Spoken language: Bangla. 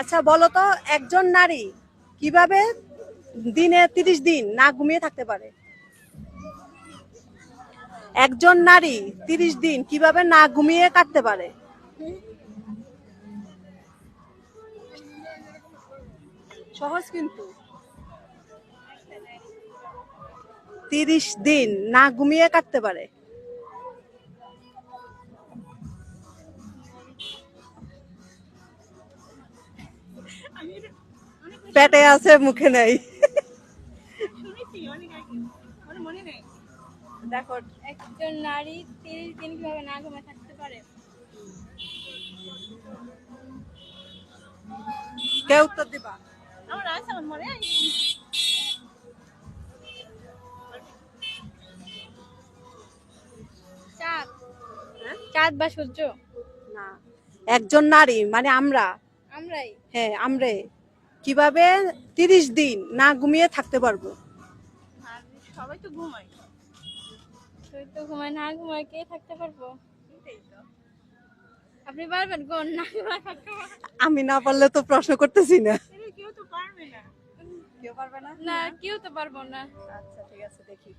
আচ্ছা বলো তো, একজন নারী কিভাবে দিনে 30 দিন না ঘুমিয়ে থাকতে পারে? একজন নারী 30 দিন কিভাবে না ঘুমিয়ে কাটতে পারে? সহজ কিন্তু। 30 দিন না ঘুমিয়ে কাটতে পারে। পেটে আছে, মুখে নেই। দেখো, একজন নারী 30 দিন কিভাবে না ঘুমিয়ে থাকতে পারে? কে উত্তর দিবা? আমার আছে, আমার মনে হয় চাঁদ। চাঁদ বা সূর্য। না, একজন নারী মানে আমরা। আমরাই। হ্যাঁ, আমরা কিভাবে 30 দিন না ঘুমিয়ে থাকতে পারবো? আর সবাই তো ঘুমায়। সবাই তো ঘুমায়, না ঘুমায় কে থাকতে পারবো? আপনি পারবেন কোন না ঘুমায় থাকতে পারবো? আমি না পারলে তো প্রশ্ন করতেছি না। কেউ তো পারবে না। কেউ পারবে না। না কেউ তো পারবো না। আচ্ছা ঠিক আছে, দেখি।